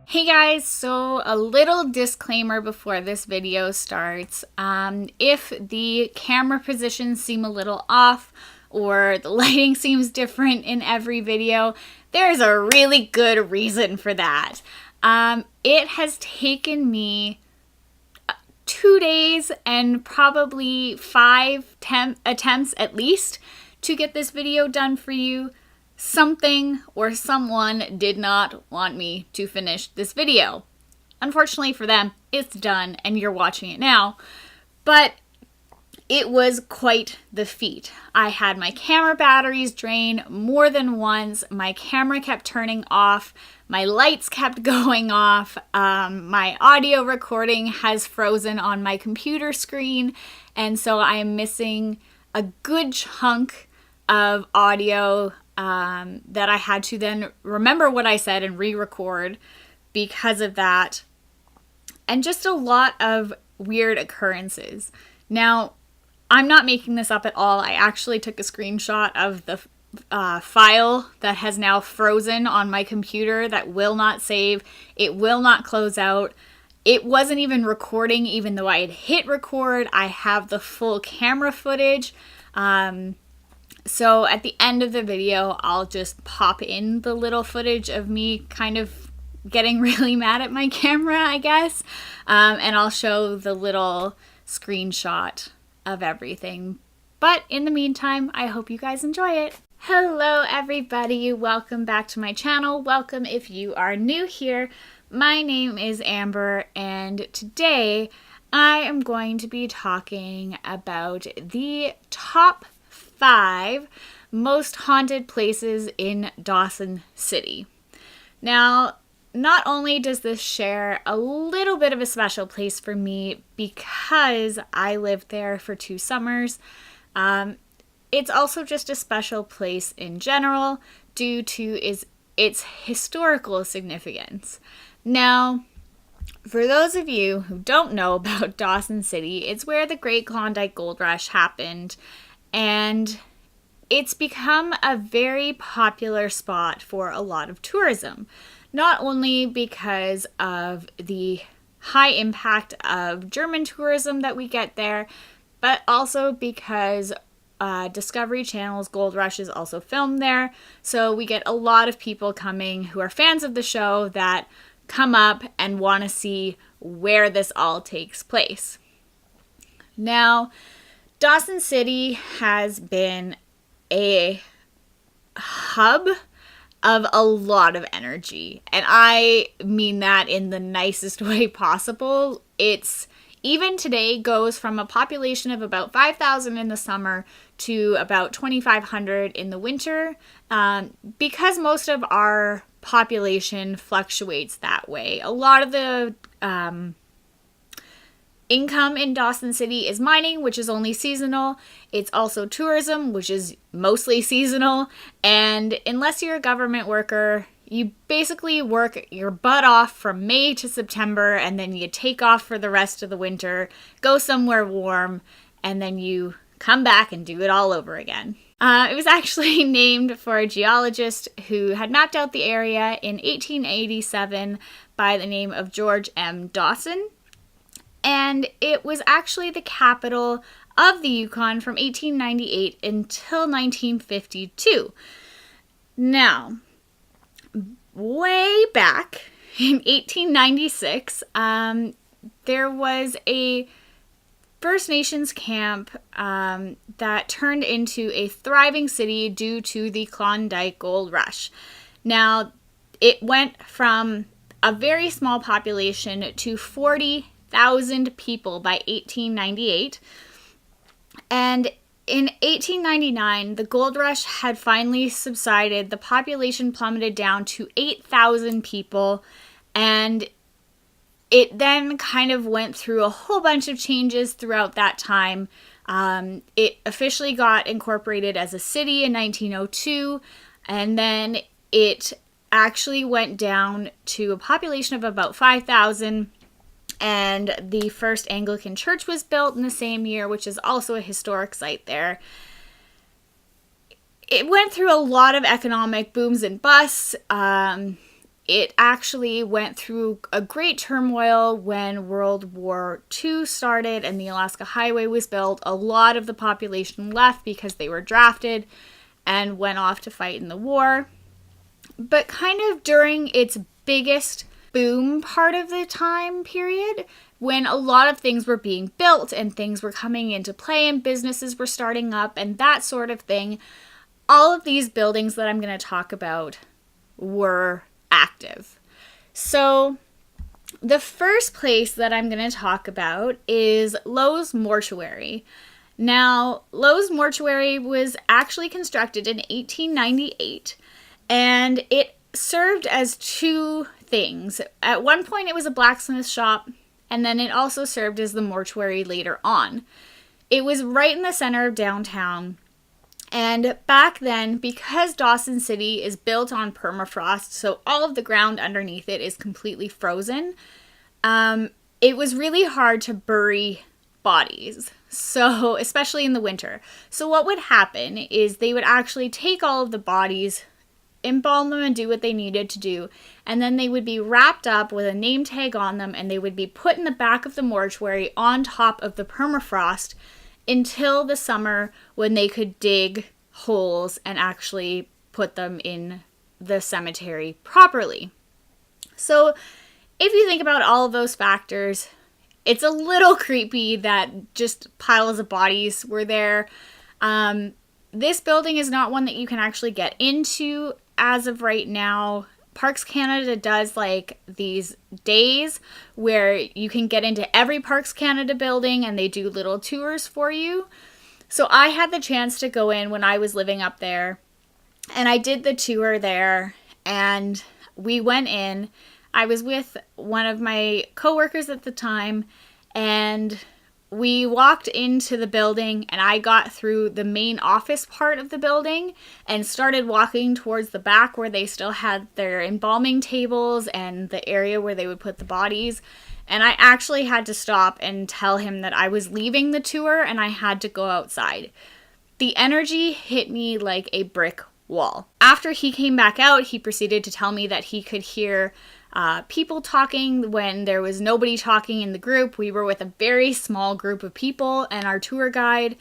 Hey guys, so a little disclaimer before this video starts. If the camera positions seem a little off or the lighting seems different in every video, there's a really good reason for that. It has taken me 2 days and probably 5 attempts at least to get this video done for you. Something or someone did not want me to finish this video. Unfortunately for them, it's done and you're watching it now. But it was quite the feat. I had my camera batteries drain more than once. My camera kept turning off. My lights kept going off. My audio recording has frozen on my computer screen. And so I am missing a good chunk of audio that I had to then remember what I said and re-record because of that. And just a lot of weird occurrences. Now, I'm not making this up at all. I actually took a screenshot of the file that has now frozen on my computer that will not save. It will not close out. It wasn't even recording even though I had hit record. I have the full camera footage. So at the end of the video, I'll just pop in the little footage of me kind of getting really mad at my camera, I guess. And I'll show the little screenshot of everything. But in the meantime, I hope you guys enjoy it. Hello everybody, welcome back to my channel. Welcome if you are new here. My name is Amber and today I am going to be talking about the top 5 most haunted places in Dawson City. Now, not only does this share a little bit of a special place for me because I lived there for 2 summers, it's also just a special place in general due to its historical significance. Now, for those of you who don't know about Dawson City, it's where the Great Klondike Gold Rush happened, and it's become a very popular spot for a lot of tourism. Not only because of the high impact of German tourism that we get there, but also because Discovery Channel's Gold Rush is also filmed there. So we get a lot of people coming who are fans of the show that come up and want to see where this all takes place. Now, Dawson City has been a hub of a lot of energy, and I mean that in the nicest way possible. It's even today goes from a population of about 5,000 in the summer to about 2,500 in the winter, because most of our population fluctuates that way. A lot of the income in Dawson City is mining, which is only seasonal. It's also tourism, which is mostly seasonal. And unless you're a government worker, you basically work your butt off from May to September, and then you take off for the rest of the winter, go somewhere warm, and then you come back and do it all over again. It was actually named for a geologist who had mapped out the area in 1887 by the name of George M. Dawson. And it was actually the capital of the Yukon from 1898 until 1952. Now, way back in 1896, there was a First Nations camp that turned into a thriving city due to the Klondike Gold Rush. Now, it went from a very small population to 40,000 people by 1898. And in 1899, the gold rush had finally subsided. The population plummeted down to 8,000 people, and it then kind of went through a whole bunch of changes throughout that time. It officially got incorporated as a city in 1902, and then it actually went down to a population of about 5,000. And the first Anglican church was built in the same year, which is also a historic site there. It went through a lot of economic booms and busts. It actually went through a great turmoil when World War II started and the Alaska Highway was built. A lot of the population left because they were drafted and went off to fight in the war. But kind of during its biggest boom part of the time period, when a lot of things were being built and things were coming into play and businesses were starting up and that sort of thing, all of these buildings that I'm going to talk about were active. So the first place that I'm going to talk about is Lowe's Mortuary. Now, Lowe's Mortuary was actually constructed in 1898, and it served as two things. At one point, it was a blacksmith shop, and then it also served as the mortuary later on. It was right in the center of downtown. And back then, because Dawson City is built on permafrost, so all of the ground underneath it is completely frozen, it was really hard to bury bodies, so especially in the winter. So what would happen is they would actually take all of the bodies, embalm them and do what they needed to do, and then they would be wrapped up with a name tag on them, and they would be put in the back of the mortuary on top of the permafrost until the summer when they could dig holes and actually put them in the cemetery properly. So if you think about all of those factors, it's a little creepy that just piles of bodies were there. This building is not one that you can actually get into as of right now. Parks Canada does like these days where you can get into every Parks Canada building and they do little tours for you. So I had the chance to go in when I was living up there, and I did the tour there, and we went in. I was with one of my coworkers at the time, and we walked into the building, and I got through the main office part of the building and started walking towards the back where they still had their embalming tables and the area where they would put the bodies. And I actually had to stop and tell him that I was leaving the tour and I had to go outside. The energy hit me like a brick wall. After he came back out, he proceeded to tell me that he could hear people talking when there was nobody talking in the group. We were with a very small group of people, and our tour guide,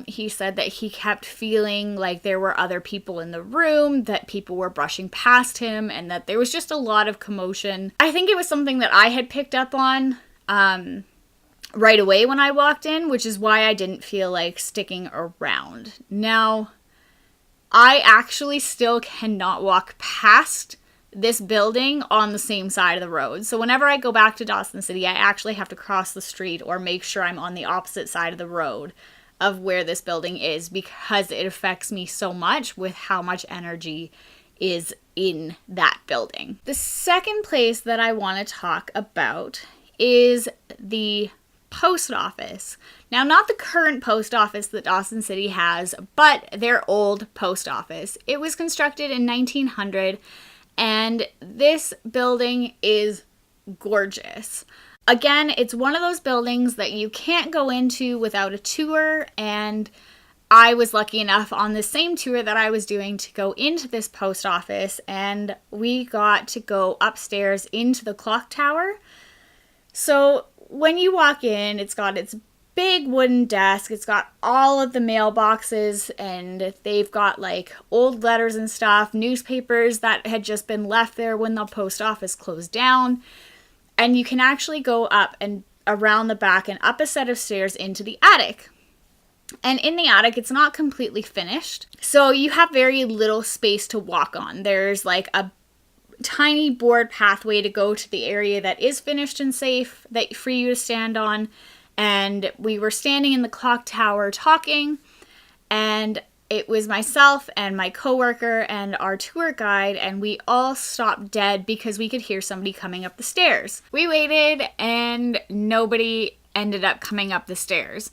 he said that he kept feeling like there were other people in the room, that people were brushing past him, and that there was just a lot of commotion. I think it was something that I had picked up on right away when I walked in, which is why I didn't feel like sticking around. Now, I actually still cannot walk past this building on the same side of the road. So whenever I go back to Dawson City, I actually have to cross the street or make sure I'm on the opposite side of the road of where this building is, because it affects me so much with how much energy is in that building. The second place that I want to talk about is the post office. Now, not the current post office that Dawson City has, but their old post office. It was constructed in 1900, and this building is gorgeous. Again, it's one of those buildings that you can't go into without a tour, and I was lucky enough on the same tour that I was doing to go into this post office, and we got to go upstairs into the clock tower. So when you walk in, it's got its big wooden desk, it's got all of the mailboxes, and they've got like old letters and stuff, newspapers that had just been left there when the post office closed down. And you can actually go up and around the back and up a set of stairs into the attic. And in the attic, it's not completely finished, so you have very little space to walk on. There's like a tiny board pathway to go to the area that is finished and safe that for you to stand on. And we were standing in the clock tower talking, and it was myself and my coworker and our tour guide, and we all stopped dead because we could hear somebody coming up the stairs. We waited and nobody ended up coming up the stairs.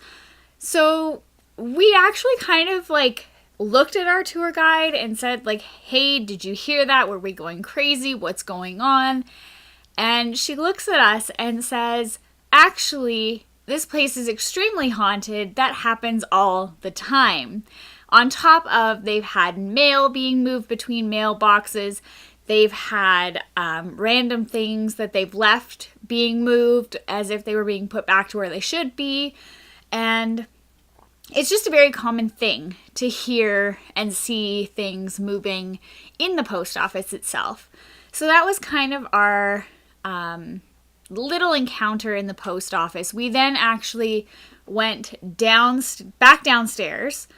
So we actually kind of like looked at our tour guide and said like, hey, did you hear that? Were we going crazy? What's going on? And she looks at us and says, actually, this place is extremely haunted. That happens all the time. On top of they've had mail being moved between mailboxes, They've had random things that they've left being moved as if they were being put back to where they should be. And it's just a very common thing to hear and see things moving in the post office itself. So that was kind of our little encounter in the post office. We then actually went back downstairs.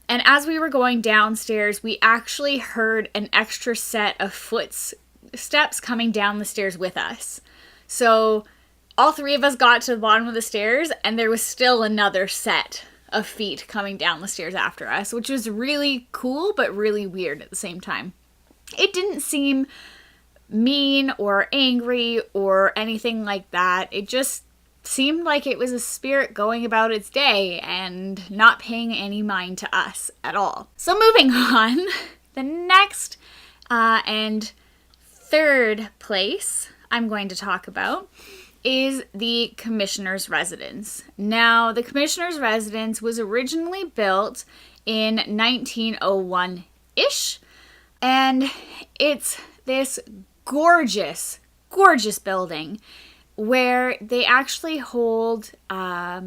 And as we were going downstairs, we actually heard an extra set of footsteps coming down the stairs with us. So all three of us got to the bottom of the stairs, and there was still another set of feet coming down the stairs after us, which was really cool, but really weird at the same time. It didn't seem mean or angry or anything like that. It just seemed like it was a spirit going about its day and not paying any mind to us at all. So moving on, the next and third place I'm going to talk about is the Commissioner's Residence. Now, the Commissioner's Residence was originally built in 1901-ish, and it's this gorgeous, gorgeous building where they actually hold a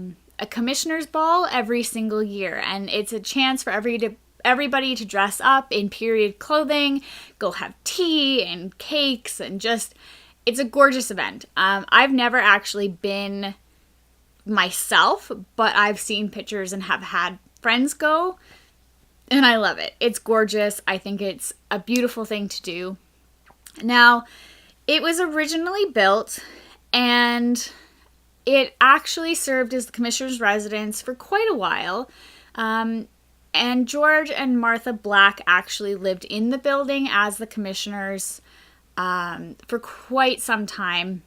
commissioner's ball every single year, and it's a chance for everybody to dress up in period clothing, go have tea and cakes, and just, it's a gorgeous event. I've never actually been myself, but I've seen pictures and have had friends go, and I love it. It's gorgeous. I think it's a beautiful thing to do. Now, it was originally built, and it actually served as the Commissioner's Residence for quite a while. And George and Martha Black actually lived in the building as the commissioners for quite some time.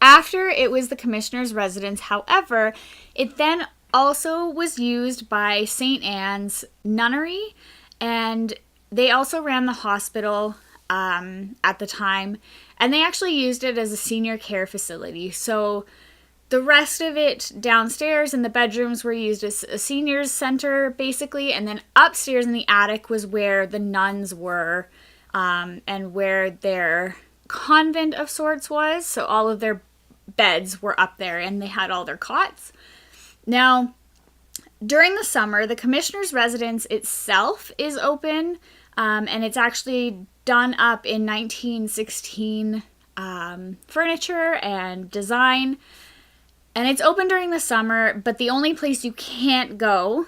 After it was the Commissioner's Residence, however, it then also was used by St. Anne's Nunnery, and they also ran the hospital at the time, and they actually used it as a senior care facility. So the rest of it downstairs and the bedrooms were used as a seniors center, basically, and then upstairs in the attic was where the nuns were, and where their convent of sorts was. So all of their beds were up there, and they had all their cots. Now, during the summer, the Commissioner's Residence itself is open, and it's actually done up in 1916 furniture and design. And it's open during the summer, but the only place you can't go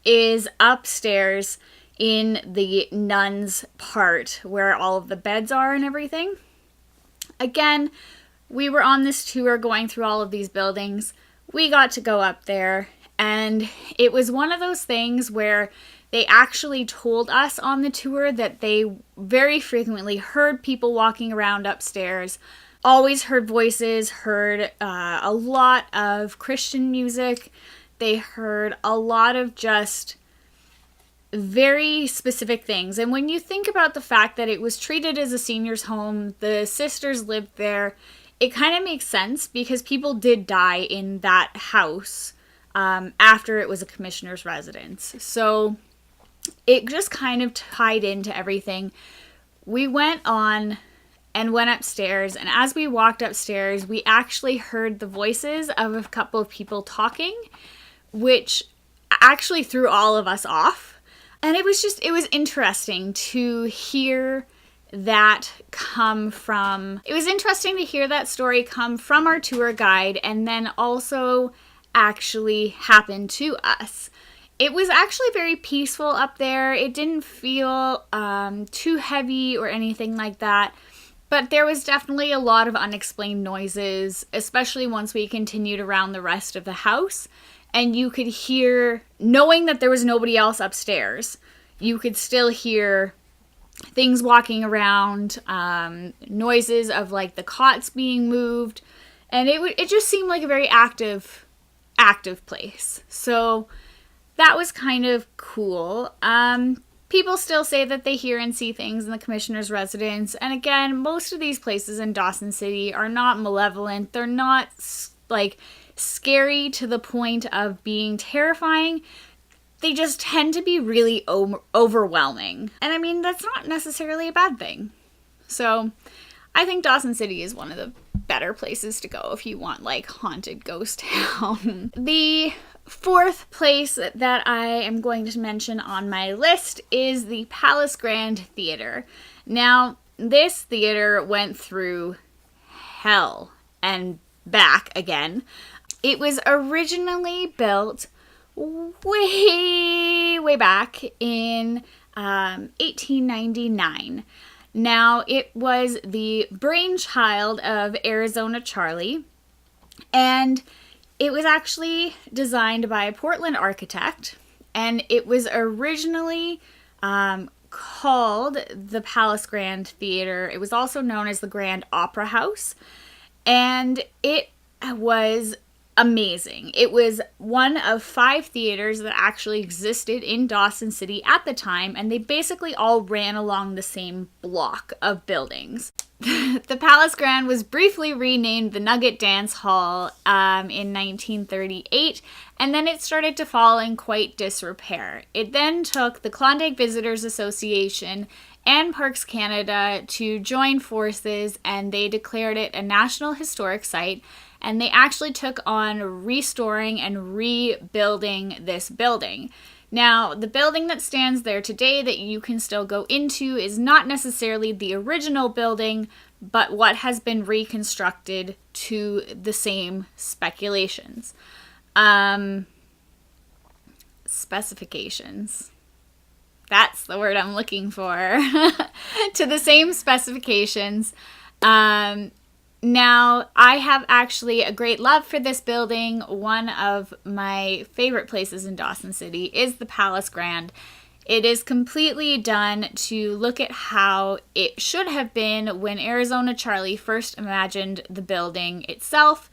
is upstairs in the nuns part where all of the beds are and everything. Again, we were on this tour going through all of these buildings. We got to go up there, and it was one of those things where they actually told us on the tour that they very frequently heard people walking around upstairs, always heard voices, heard a lot of Christian music. They heard a lot of just very specific things. And when you think about the fact that it was treated as a senior's home, the sisters lived there, it kind of makes sense because people did die in that house after it was a commissioner's residence. So it just kind of tied into everything. We went on and went upstairs, and as we walked upstairs, we actually heard the voices of a couple of people talking, which actually threw all of us off. And it was interesting to hear that story come from our tour guide and then also actually happen to us. It was actually very peaceful up there. It didn't feel too heavy or anything like that. But there was definitely a lot of unexplained noises, especially once we continued around the rest of the house. And you could hear, knowing that there was nobody else upstairs, you could still hear things walking around, noises of like the cots being moved. And it just seemed like a very active place. So that was kind of cool. People still say that they hear and see things in the commissioner's residence. And again, most of these places in Dawson City are not malevolent. They're not like scary to the point of being terrifying. They just tend to be really overwhelming. And I mean, that's not necessarily a bad thing. So I think Dawson City is one of the better places to go if you want like haunted ghost town. The fourth place that I am going to mention on my list is the Palace Grand Theater. Now, this theater went through hell and back again. It was originally built way back in 1899. Now, it was the brainchild of Arizona Charlie, and it was actually designed by a Portland architect, and it was originally called the Palace Grand Theater. It was also known as the Grand Opera House, and it was amazing. It was one of 5 theaters that actually existed in Dawson City at the time, and they basically all ran along the same block of buildings. The Palace Grand was briefly renamed the Nugget Dance Hall in 1938, and then it started to fall in quite disrepair. It then took the Klondike Visitors Association and Parks Canada to join forces, and they declared it a National Historic Site, and they actually took on restoring and rebuilding this building. Now, the building that stands there today that you can still go into is not necessarily the original building, but what has been reconstructed to the same specifications. That's the word I'm looking for. To the same specifications. Now, I have actually a great love for this building. One of my favorite places in Dawson City is the Palace Grand. It is completely done to look at how it should have been when Arizona Charlie first imagined the building itself.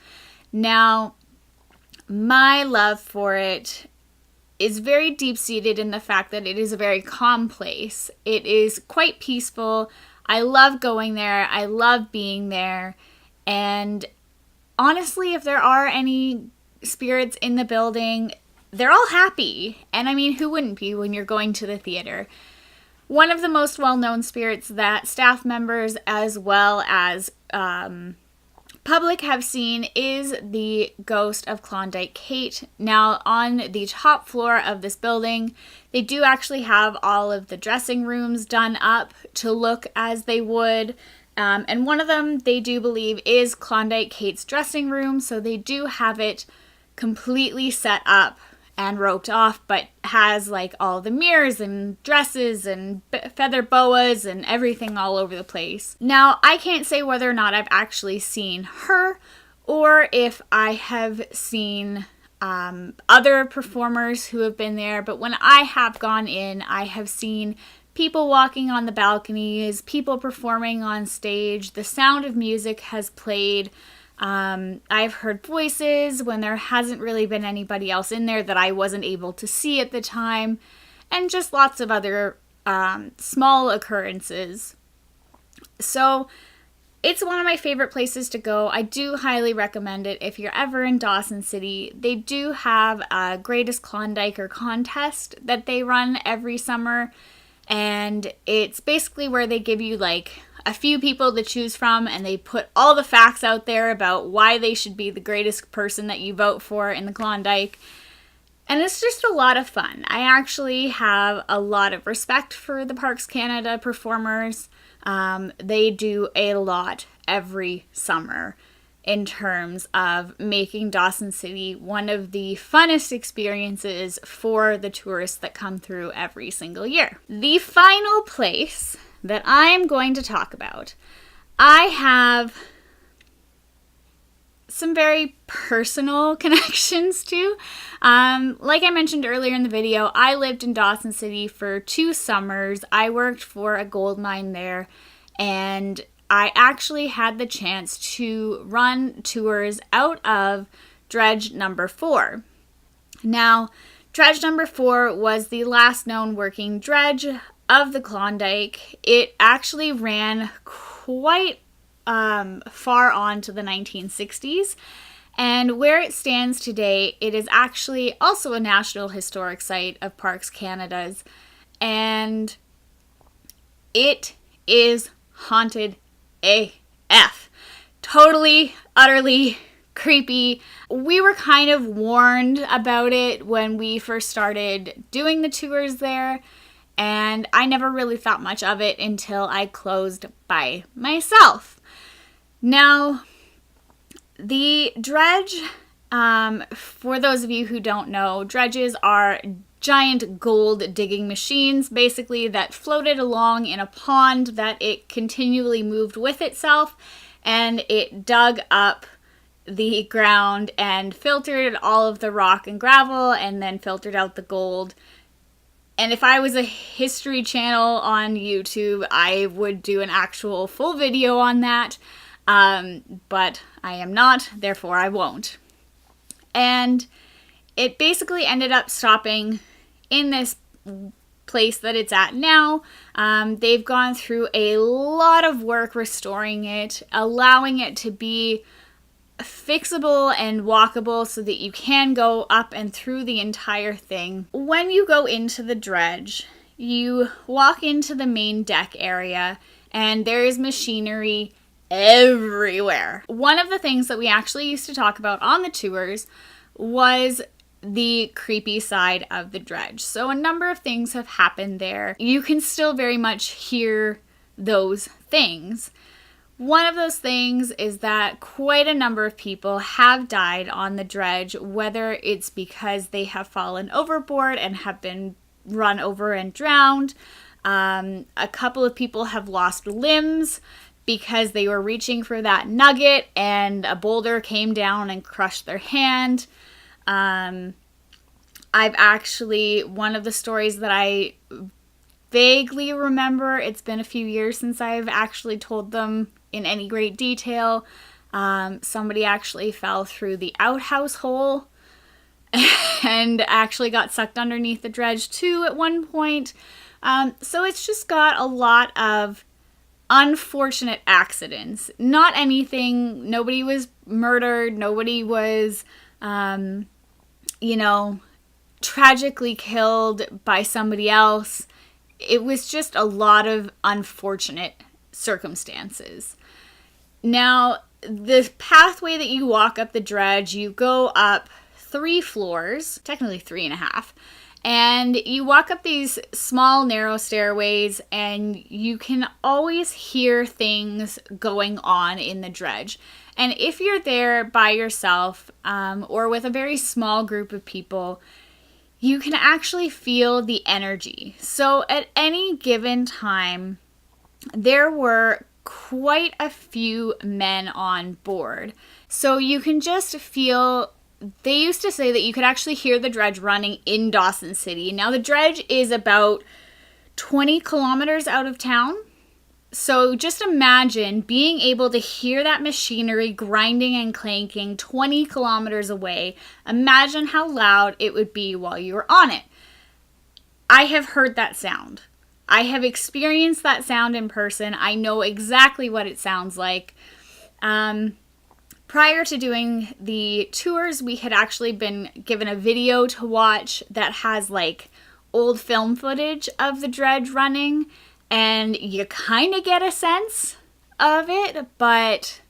Now, my love for it is very deep-seated in the fact that it is a very calm place. It is quite peaceful. I love going there. I love being there. And honestly, if there are any spirits in the building, they're all happy. And I mean, who wouldn't be when you're going to the theater? One of the most well-known spirits that staff members as well as public have seen is the ghost of Klondike Kate. Now, on the top floor of this building, they do actually have all of the dressing rooms done up to look as they would. And one of them, they do believe, is Klondike Kate's dressing room, so they do have it completely set up and roped off, but has like all the mirrors and dresses and feather boas and everything all over the place. Now, I can't say whether or not I've actually seen her or if I have seen other performers who have been there, but when I have gone in, I have seen people walking on the balconies, people performing on stage. The sound of music has played. I've heard voices when there hasn't really been anybody else in there that I wasn't able to see at the time, and just lots of other small occurrences. So it's one of my favorite places to go. I do highly recommend it if you're ever in Dawson City. They do have a Greatest Klondiker contest that they run every summer. And it's basically where they give you like a few people to choose from, and they put all the facts out there about why they should be the greatest person that you vote for in the Klondike. And it's just a lot of fun. I actually have a lot of respect for the Parks Canada performers. They do a lot every summer in terms of making Dawson City one of the funnest experiences for the tourists that come through every single year. The final place that I am going to talk about, I have some very personal connections to. Like I mentioned earlier in the video, I lived in Dawson City for 2 summers. I worked for a gold mine there, and I actually had the chance to run tours out of Dredge number 4. Now, Dredge number 4 was the last known working dredge of the Klondike. It actually ran quite far on to the 1960s, and where it stands today, it is actually also a National Historic Site of Parks Canada's, and it is haunted AF. Totally, utterly creepy. We were kind of warned about it when we first started doing the tours there, and I never really thought much of it until I closed by myself. Now, the dredge, for those of you who don't know, dredges are giant gold digging machines, basically, that floated along in a pond that it continually moved with itself, and it dug up the ground and filtered all of the rock and gravel and then filtered out the gold. And if I was a history channel on YouTube, I would do an actual full video on that, but I am not, therefore I won't. And it basically ended up stopping in this place that it's at now. They've gone through a lot of work restoring it, allowing it to be fixable and walkable so that you can go up and through the entire thing. When you go into the dredge, you walk into the main deck area and there is machinery everywhere. One of the things that we actually used to talk about on the tours was the creepy side of the dredge. So a number of things have happened there. You can still very much hear those things. One of those things is that quite a number of people have died on the dredge, whether it's because they have fallen overboard and have been run over and drowned. A couple of people have lost limbs because they were reaching for that nugget and a boulder came down and crushed their hand. I've actually, one of the stories that I vaguely remember, it's been a few years since I've actually told them in any great detail. Somebody actually fell through the outhouse hole and actually got sucked underneath the dredge too at one point. So it's just got a lot of unfortunate accidents. Not anything, nobody was murdered, nobody was, tragically killed by somebody else. It was just a lot of unfortunate circumstances. Now, the pathway that you walk up the dredge, you go up 3 floors, technically 3.5, and you walk up these small, narrow stairways, and you can always hear things going on in the dredge. And if you're there by yourself, or with a very small group of people, you can actually feel the energy. So at any given time, there were quite a few men on board. So you can just feel, they used to say that you could actually hear the dredge running in Dawson City. Now the dredge is about 20 kilometers out of town. So just imagine being able to hear that machinery grinding and clanking 20 kilometers away. Imagine how loud it would be while you were on it. I have heard that sound. I have experienced that sound in person. I know exactly what it sounds like. Prior to doing the tours, we had actually been given a video to watch that has like old film footage of the dredge running, and you kind of get a sense of it, but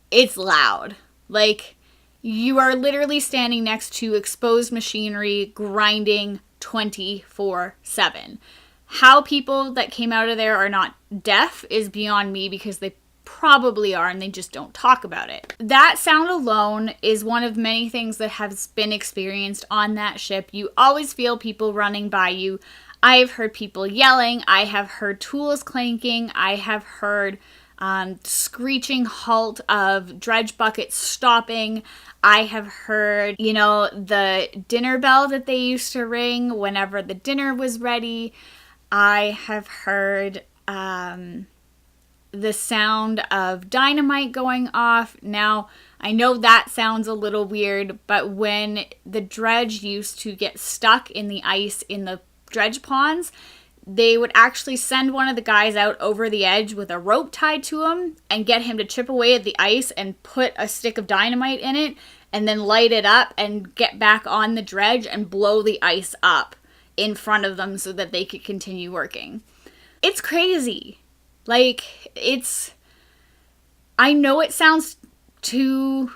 it's loud. Like, you are literally standing next to exposed machinery grinding 24/7. How people that came out of there are not deaf is beyond me, because they probably are and they just don't talk about it. That sound alone is one of many things that has been experienced on that ship. You always feel people running by you. I've heard people yelling. I have heard tools clanking. I have heard screeching halt of dredge buckets stopping. I have heard, the dinner bell that they used to ring whenever the dinner was ready. I have heard the sound of dynamite going off. Now, I know that sounds a little weird, but when the dredge used to get stuck in the ice in the dredge ponds, they would actually send one of the guys out over the edge with a rope tied to him and get him to chip away at the ice and put a stick of dynamite in it and then light it up and get back on the dredge and blow the ice up in front of them so that they could continue working. It's crazy. Like, I know it sounds too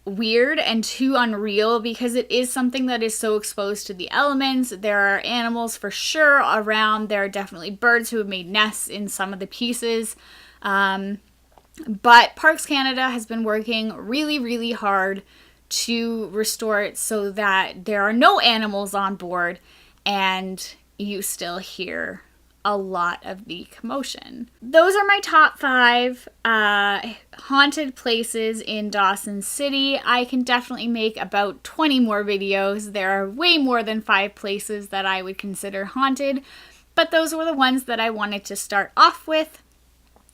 weird and too unreal because it is something that is so exposed to the elements. There are animals for sure around. There are definitely birds who have made nests in some of the pieces. But Parks Canada has been working really, really hard to restore it so that there are no animals on board and you still hear a lot of the commotion. Those are my top 5 haunted places in Dawson City. I can definitely make about 20 more videos. There are way more than 5 places that I would consider haunted, but those were the ones that I wanted to start off with.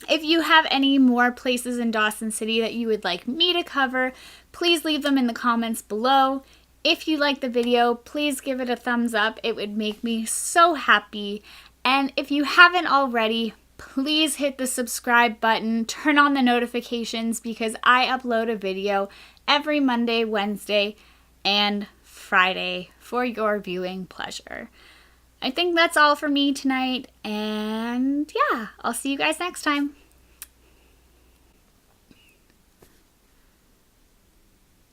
If you have any more places in Dawson City that you would like me to cover, please leave them in the comments below. If you like the video, please give it a thumbs up. It would make me so happy. And if you haven't already, please hit the subscribe button, turn on the notifications because I upload a video every Monday, Wednesday, and Friday for your viewing pleasure. I think that's all for me tonight, and yeah, I'll see you guys next time.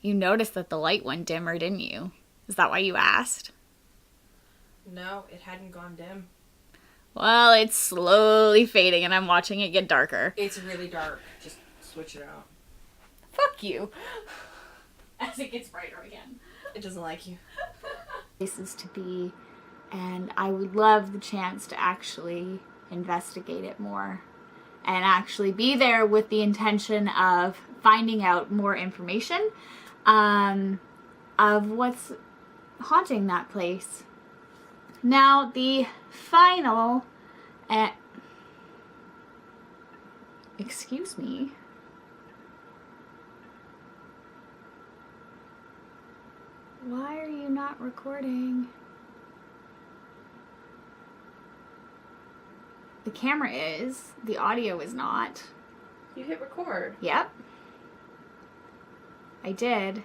You noticed that the light went dimmer, didn't you? Is that why you asked? No, it hadn't gone dim. Well, it's slowly fading and I'm watching it get darker. It's really dark. Just switch it out. Fuck you. As it gets brighter again. It doesn't like you. Places to be, and I would love the chance to actually investigate it more and actually be there with the intention of finding out more information of what's haunting that place. Now, the final, excuse me. Why are you not recording? The camera is, the audio is not. You hit record. Yep. I did.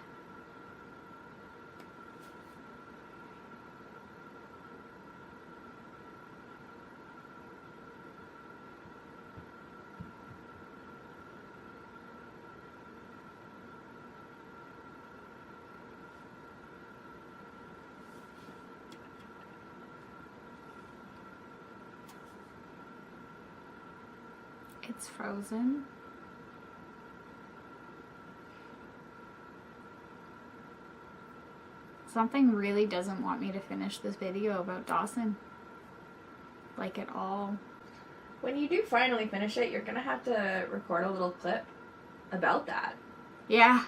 It's frozen. Something really doesn't want me to finish this video about Dawson. Like at all. When you do finally finish it, you're gonna have to record a little clip about that. Yeah.